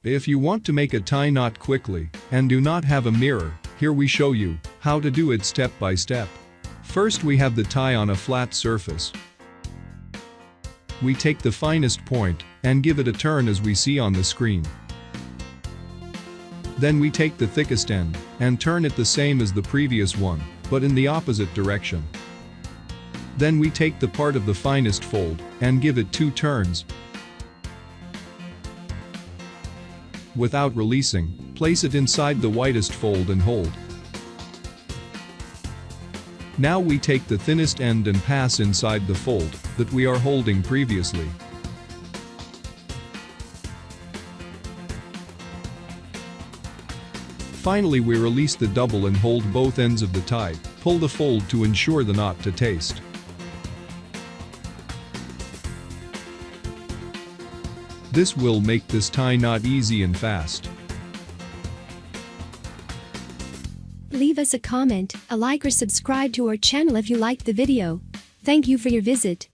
If you want to make a tie knot quickly and do not have a mirror, here we show you how to do it step by step. First, we have the tie on a flat surface. We take the finest point and give it a turn as we see on the screen. Then we take the thickest end and turn it the same as the previous one, but in the opposite direction. Then we take the part of the finest fold and give it 2 turns. Without releasing, place it inside the widest fold and hold. Now we take the thinnest end and pass inside the fold that we are holding previously. Finally, we release the double and hold both ends of the tie. Pull the fold to ensure the knot to taste. This will make this tie knot easy and fast. Leave us a comment, a like or subscribe to our channel if you liked the video. Thank you for your visit.